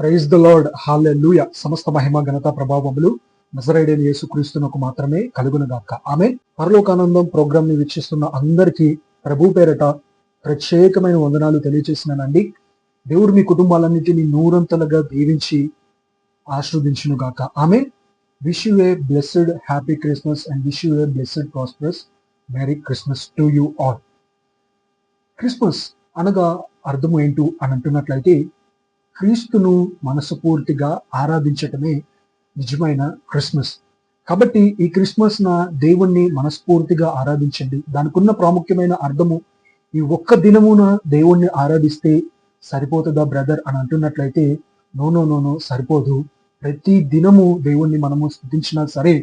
Praise the lord, హల్లెలూయా. సమస్త మహిమ ఘనత ప్రభావములు నజరేయుడైన యేసుక్రీస్తునకు మాత్రమే కలుగునుగాక. ఆమేన్. పరలోకానందం ప్రోగ్రామ్ ని వీక్షిస్తున్న అందరికీ ప్రభు పేరట ప్రత్యేకమైన వందనాలు తెలియజేస్తున్నానండి. దేవుడు మీ కుటుంబాలన్నిటినీ నూరంతలుగా దీవించి ఆశీర్వదించునుగాక. Amen. Wish you a blessed happy Christmas and wish you a blessed prosperous merry Christmas to you all. Christmas అనగా అర్థం ఏంటో అని అంటున్నట్లయితే, క్రీస్తును మనస్ఫూర్తిగా ఆరాధించటమే నిజమైన క్రిస్మస్. కాబట్టి ఈ క్రిస్మస్ దేవుణ్ణి మనస్ఫూర్తిగా ఆరాధించండి. దానికి ఉన్న ప్రాముఖ్యమైన అర్థము, ఈ ఒక్క దినమున దేవుణ్ణి ఆరాధిస్తే సరిపోతుందా బ్రదర్ అని అంటున్నట్లయితే, నో సరిపోదు. ప్రతి దినము దేవుణ్ణి మనము స్తుతించినా సరే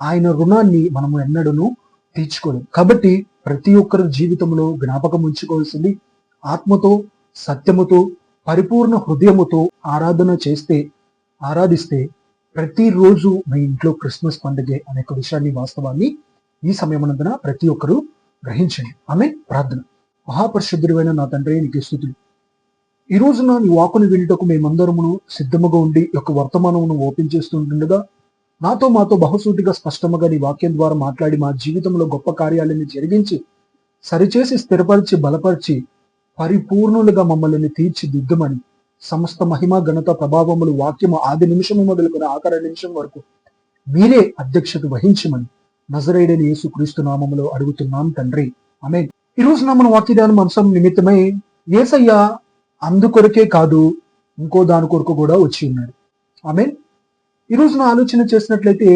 ఆయన రుణాన్ని మనము ఎన్నడూ తీర్చుకోలేం. కాబట్టి ప్రతి ఒక్కరి జీవితంలో జ్ఞాపకం ఉంచుకోవాల్సింది, ఆత్మతో సత్యముతో పరిపూర్ణ హృదయముతో ఆరాధిస్తే ప్రతిరోజు మీ ఇంట్లో క్రిస్మస్ పండుగ అనే విషయాన్ని, వాస్తవాన్ని ఈ సమయమునందున ప్రతి ఒక్కరూ గ్రహించండి. ఆమె ప్రార్థన. మహాపరిశుద్ధుడైన నా తండ్రి, నీకు స్తుతులు. ఈ రోజున నీ వాక్కును వినుటకు మేమందరమును సిద్ధముగా ఉండి యొక్క వర్తమానమును ఓపెన్ చేస్తుండగా, మాతో బహుసూటిగా స్పష్టముగా నీ వాక్యం ద్వారా మాట్లాడి మా జీవితంలో గొప్ప కార్యాలను జరిగించి సరిచేసి స్థిరపరిచి బలపరిచి పరిపూర్ణులుగా మమ్మల్ని తీర్చిదిద్దమని, సమస్త మహిమ ఘనత ప్రభావములు వాక్యము ఆది నిమిషము మొదలుకొని ఆఖరి నిమిషం వరకు మీరే అధ్యక్షత వహించమని నజరేయుడైన యేసుక్రీస్తు నామములో అడుగుతున్నాం తండ్రి. ఆమేన్. ఈ రోజున మన వాక్యదానం అంశం నిమిత్తమై యేసయ్య అందుకొరకే కాదు ఇంకో దాని కొరకు కూడా వచ్చి ఉన్నాడు. ఆమేన్. ఈ రోజున ఆలోచన చేసినట్లయితే,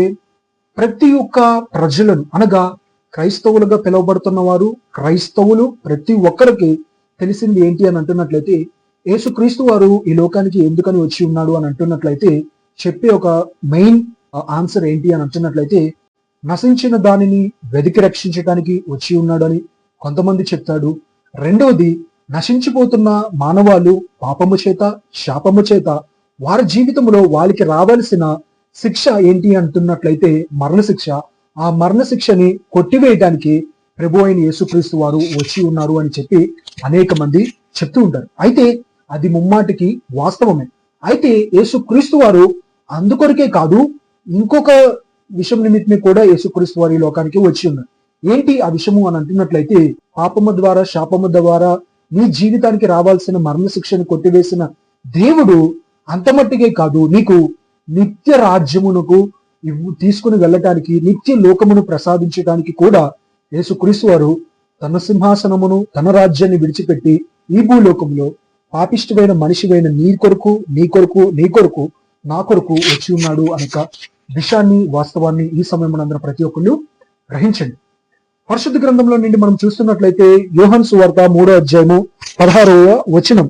ప్రతి ఒక్క ప్రజలను అనగా క్రైస్తవులుగా పిలువబడుతున్న వారు, క్రైస్తవులు ప్రతి ఒక్కరికి తెలిసింది ఏంటి అని అంటున్నట్లయితే, యేసుక్రీస్తు వారు ఈ లోకానికి ఎందుకని వచ్చి ఉన్నాడు అని అంటున్నట్లయితే, చెప్పే ఒక మెయిన్ ఆన్సర్ ఏంటి అని అంటున్నట్లయితే, నశించిన దానిని వెతికి రక్షించడానికి వచ్చి ఉన్నాడు అని కొంతమంది చెప్తాడు. రెండవది, నశించిపోతున్న మానవాళు పాపము చేత శాపము చేత వారి జీవితంలో వాళ్ళకి రావాల్సిన శిక్ష ఏంటి అంటున్నట్లయితే మరణ శిక్ష. ఆ మరణ శిక్షని కొట్టివేయడానికి ప్రభు అయిన యేసుక్రీస్తు వారు వచ్చి ఉన్నారు అని చెప్పి అనేక మంది చెప్తూ ఉంటారు. అయితే అది ముమ్మాటికి వాస్తవమే. అయితే యేసుక్రీస్తు వారు అందుకొరకే కాదు, ఇంకొక విషయం నిమిత్తమే కూడా యేసుక్రీస్తు వారి లోకానికి వచ్చి ఉన్నారు. ఏంటి ఆ విషయము అని అంటున్నట్లయితే, పాపము ద్వారా శాపము ద్వారా నీ జీవితానికి రావాల్సిన మరణ శిక్షను కొట్టివేసిన దేవుడు అంతమట్టికే కాదు, నీకు నిత్య రాజ్యమునకు తీసుకుని వెళ్ళటానికి, నిత్య లోకమును ప్రసాదించడానికి కూడా యేసుక్రీస్తు వారు తన సింహాసనమును తన రాజ్యాన్ని విడిచిపెట్టి ఈ భూలోకంలో పాపిష్ఠమైన మనిషివైన నీ కొరకు నా కొరకు వచ్చి ఉన్నాడు అనక విషయాన్ని, వాస్తవాన్ని ఈ సమయమునందరం ప్రతి ఒక్కళ్ళు గ్రహించండి. పరిశుద్ధ గ్రంథంలో నుండి మనం చూస్తున్నట్లయితే, యోహాను సువార్త 3వ అధ్యాయము 16వ వచనం,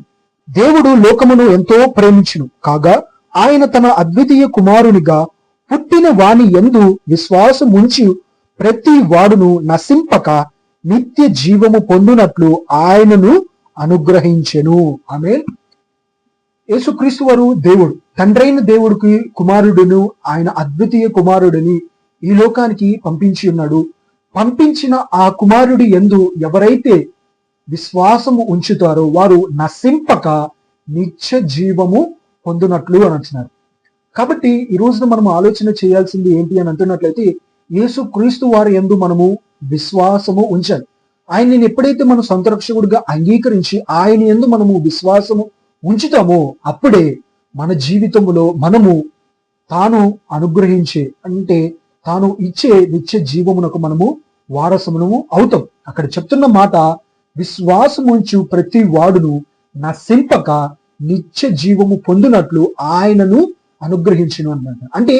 దేవుడు లోకమును ఎంతో ప్రేమించును కాగా ఆయన తన అద్వితీయ కుమారునిగా పుట్టిన వాని యందు విశ్వాసముంచి ప్రతి వాడును నశింపక నిత్య జీవము పొందునట్లు ఆయనను అనుగ్రహించెను. ఆమేన్. యేసుక్రీస్తు వారు దేవుడు, తండ్రైన దేవుడికి కుమారుడును, ఆయన అద్వితీయ కుమారుడిని ఈ లోకానికి పంపించి ఉన్నాడు. పంపించిన ఆ కుమారుడి యందు ఎవరైతే విశ్వాసము ఉంచుతారో వారు నశింపక నిత్య జీవము పొందునట్లు అని అంటున్నారు. కాబట్టి ఈ రోజున మనం ఆలోచన చేయాల్సింది ఏంటి అని అంటున్నట్లయితే, యేసుక్రీస్తు వారి యందు మనము విశ్వాసము ఉంచాలి. ఆయనని ఎప్పుడైతే మనం సొంత రక్షకుడిగా అంగీకరించి ఆయన యందు మనము విశ్వాసము ఉంచుతామో, అప్పుడే మన జీవితంలో మనము తాను అనుగ్రహించే, అంటే తాను ఇచ్చే నిత్య జీవమునకు మనము వారసమునము అవుతాం. అక్కడ చెప్తున్న మాట, విశ్వాసముంచు ప్రతి వాడును నశింపక నిత్య జీవము పొందినట్లు ఆయనను అనుగ్రహించును అన్నమాట. అంటే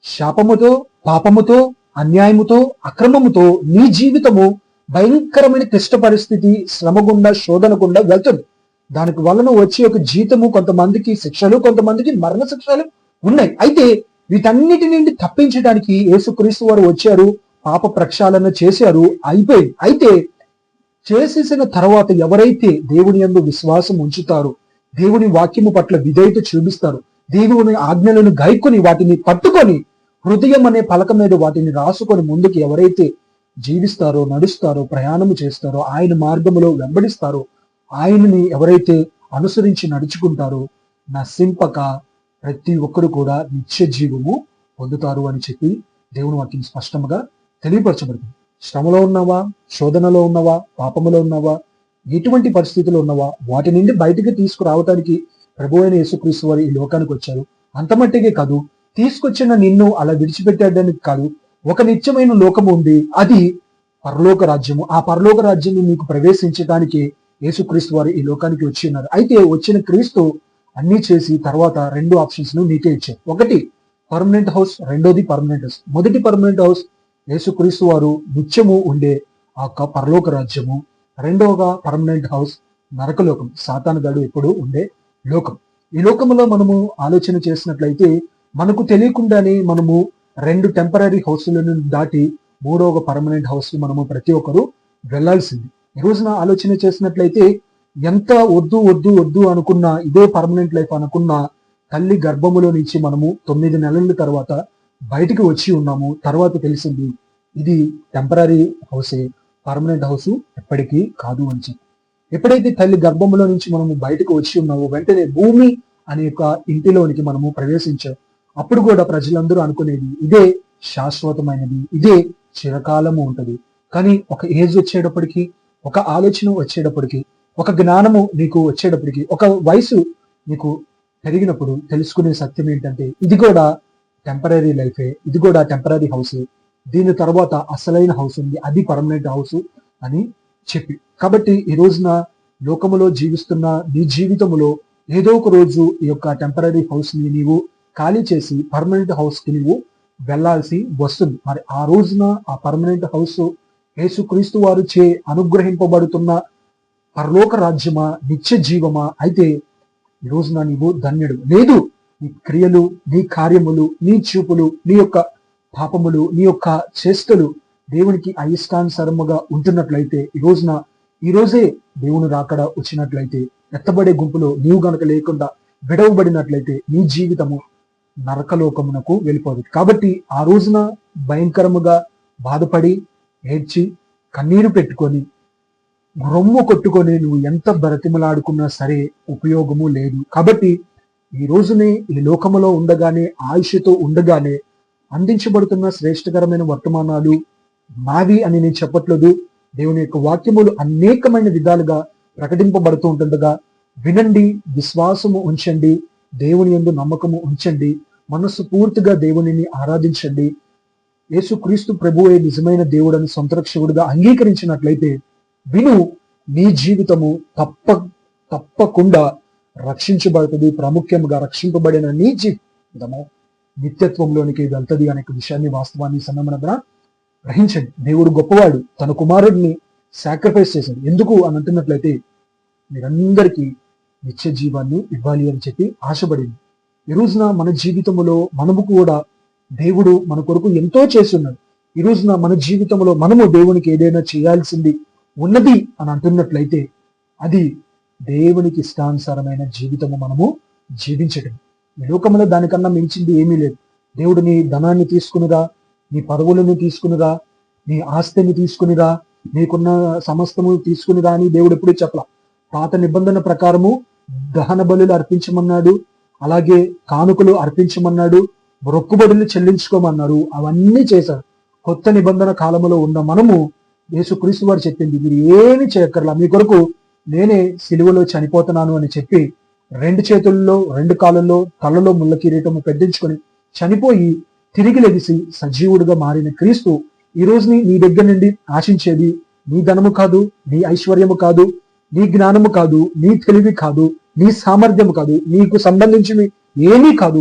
శాపముతో, పాపముతో, అన్యాయముతో, అక్రమముతో నీ జీవితము భయంకరమైన క్లిష్ట పరిస్థితి, శ్రమ గుండా, శోధన గుండా వెళ్తుంది. దానికి వలన వచ్చే ఒక జీతము, కొంతమందికి శిక్షలు, కొంతమందికి మరణ శిక్షలు ఉన్నాయి. అయితే వీటన్నిటి నుండి తప్పించడానికి యేసుక్రీస్తు వారు వచ్చారు, పాప ప్రక్షాళన చేశారు, అయిపోయింది. అయితే చేసేసిన తర్వాత ఎవరైతే దేవుని యందు విశ్వాసం ఉంచుతారో, దేవుని వాక్యము పట్ల విధేయత చూపిస్తారు, దేవుని ఆజ్ఞలను గైకొని వాటిని పట్టుకొని హృదయం అనే పలక మీద వాటిని రాసుకొని ముందుకు ఎవరైతే జీవిస్తారో, నడుస్తారో, ప్రయాణము చేస్తారో, ఆయన మార్గములో వెంబడిస్తారో, ఆయనని ఎవరైతే అనుసరించి నడుచుకుంటారో, నశింపక ప్రతి ఒక్కరు కూడా నిత్య జీవము పొందుతారు అని చెప్పి దేవుని వాక్యం స్పష్టంగా తెలియపరచబడుతుంది. శ్రమలో ఉన్నావా, శోధనలో ఉన్నావా, పాపములో ఉన్నావా, ఎటువంటి పరిస్థితుల్లో ఉన్నావా, వాటి నుండి బయటికి తీసుకురావటానికి ప్రభువైన యేసుక్రీస్తు వారు ఈ లోకానికి వచ్చారు. అంతమట్టిగే కాదు, తీసుకొచ్చిన నిన్ను అలా విడిచిపెట్టడానికి కాదు, ఒక నిత్యమైన లోకము ఉంది, అది పరలోక రాజ్యము. ఆ పరలోక రాజ్యాన్ని నీకు ప్రవేశించడానికి యేసుక్రీస్తు వారు ఈ లోకానికి వచ్చి ఉన్నారు. అయితే వచ్చిన క్రీస్తు అన్ని చేసి తర్వాత 2 ఆప్షన్స్ ను నీకే ఇచ్చారు. ఒకటి పర్మనెంట్ హౌస్, రెండోది పర్మనెంట్ హౌస్. మొదటి పర్మనెంట్ హౌస్ యేసుక్రీస్తు వారు నిత్యము ఉండే ఆ పరలోక రాజ్యము. రెండవగా పర్మనెంట్ హౌస్ నరకలోకం, సాతానుగాడు ఎప్పుడు ఉండే లోకం. ఈ లోకంలో మనము ఆలోచన చేసినట్లయితే మనకు తెలియకుండానే మనము 2 టెంపరీ హౌస్లను దాటి 3వ పర్మనెంట్ హౌస్ మనము ప్రతి ఒక్కరు వెళ్లాల్సింది. ఈ రోజున ఆలోచన చేసినట్లయితే ఎంత వద్దు వద్దు వద్దు అనుకున్నా, ఇదే పర్మనెంట్ లైఫ్ అనుకున్నా, తల్లి గర్భములో నుంచి మనము 9 నెలల తర్వాత బయటికి వచ్చి ఉన్నాము. తర్వాత తెలిసింది ఇది టెంపరీ హౌసే, పర్మనెంట్ హౌస్ ఎప్పటికీ కాదు అని చెప్పి. ఎప్పుడైతే తల్లి గర్భములో నుంచి మనము బయటకు వచ్చి ఉన్నామో వెంటనే భూమి అనే ఒక ఇంటిలోనికి మనము ప్రవేశించాం. అప్పుడు కూడా ప్రజలందరూ అనుకునేది ఇదే శాశ్వతమైనది, ఇదే చిరకాలము ఉంటది. కానీ ఒక ఏజ్ వచ్చేటప్పటికి, ఒక ఆలోచన వచ్చేటప్పటికి, ఒక జ్ఞానము నీకు వచ్చేటప్పటికి, ఒక వయసు నీకు పెరిగినప్పుడు తెలుసుకునే సత్యం ఏంటంటే ఇది కూడా టెంపరీ లైఫే, ఇది కూడా టెంపరీ హౌసే, దీని తర్వాత అసలైన హౌస్ ఉంది, అది పర్మనెంట్ హౌస్ అని చెప్పి. కాబట్టి ఈ రోజున లోకములో జీవిస్తున్న నీ జీవితంలో ఏదో ఒక రోజు ఈ యొక్క టెంపరీ హౌస్ ని నీవు ఖాళీ చేసి పర్మనెంట్ హౌస్ కి నీవు వెళ్లాల్సి వస్తుంది. మరి ఆ రోజున ఆ పర్మనెంట్ హౌస్ యేసుక్రీస్తు వారు చే అనుగ్రహింపబడుతున్న పరలోక రాజ్యమా, నిత్య జీవమా? అయితే ఈ రోజున నీవు ధన్యుడు. లేదు, నీ క్రియలు, నీ కార్యములు, నీ చూపులు, నీ యొక్క పాపములు, నీ యొక్క చేష్టలు దేవునికి అయిష్టానుసారముగా ఉంటున్నట్లయితే, ఈ రోజే దేవుని రాకడ వచ్చినట్లయితే, ఎత్తబడే గుంపులో నీవు గనక లేకుండా విడవబడినట్లయితే నీ జీవితము నరకలోకమునకు వెళ్ళిపోదు. కాబట్టి ఆ రోజున భయంకరముగా బాధపడి ఏడ్చి కన్నీరు పెట్టుకొని రొమ్ము కొట్టుకొని నువ్వు ఎంత బ్రతిమలాడుకున్నా సరే ఉపయోగము లేదు. కాబట్టి ఈ రోజునే ఈ లోకములో ఉండగానే, ఆయుష్తో ఉండగానే అందించబడుతున్న శ్రేష్టకరమైన వర్తమానాలు మావి అని నేను చెప్పట్లేదు. దేవుని యొక్క వాక్యములు అనేకమైన విధాలుగా ప్రకటింపబడుతూ ఉంటుండగా వినండి, విశ్వాసము ఉంచండి, దేవుని యందు నమ్మకము ఉంచండి, మనస్సు పూర్తిగా దేవునిని ఆరాధించండి. యేసుక్రీస్తు ప్రభువే నిజమైన దేవుడని సొంత రక్షకుడిగా అంగీకరించినట్లయితే విను, నీ జీవితము తప్పకుండా రక్షించబడుతుంది. ప్రాముఖ్యంగా రక్షింపబడిన నీ జీవితము నిత్యత్వంలోనికి వెళ్తుంది అనే విషయాన్ని, వాస్తవాన్ని సమయమున గ్రహించండి. దేవుడు గొప్పవాడు, తన కుమారుడిని సాక్రిఫైస్ చేశాడు. ఎందుకు అని అంటున్నట్లయితే మీరందరికీ నిత్య జీవాన్ని ఇవ్వాలి అని చెప్పి ఆశపడింది. ఈ రోజున మన జీవితంలో మనము కూడా దేవుడు మన కొరకు ఎంతో చేస్తున్నాడు. ఈ రోజున మన జీవితంలో మనము దేవునికి ఏదైనా చేయాల్సింది ఉన్నది అని అంటున్నట్లయితే అది దేవునికి ఇష్టానుసారమైన జీవితము మనము జీవించటం. ఈ లోకంలో దానికన్నా మించింది ఏమీ లేదు. దేవుడు నీ ధనాన్ని తీసుకునిరా, నీ పదవులను తీసుకునిరా, నీ ఆస్తిని తీసుకునిరా, నీకున్న సమస్తము తీసుకునిరా అని దేవుడు ఎప్పుడు చెప్పలా. పాత నిబంధన ప్రకారము దహన బలులు అర్పించమన్నాడు, అలాగే కానుకలు అర్పించమన్నాడు, మొక్కుబడులు చెల్లించుకోమన్నారు. అవన్నీ చేశారు. కొత్త నిబంధన కాలంలో ఉన్న మనము యేసుక్రీస్తు వారు చెప్పింది మీరు ఏమి చేయక్కర్లా, మీ కొరకు నేనే సిలువలో చనిపోతున్నాను అని చెప్పి 2 చేతుల్లో 2 కాళ్ళల్లో తలలో ముళ్ళ కిరీటము పెట్టించుకొని చనిపోయి తిరిగి లెగిసి సజీవుడిగా మారిన క్రీస్తు ఈ రోజుని నీ దగ్గర నుండి ఆశించేది నీ ధనము కాదు, నీ ఐశ్వర్యము కాదు, నీ జ్ఞానము కాదు, నీ తెలివి కాదు, నీ సామర్థ్యము కాదు, నీకు సంబంధించినవి ఏమీ కాదు.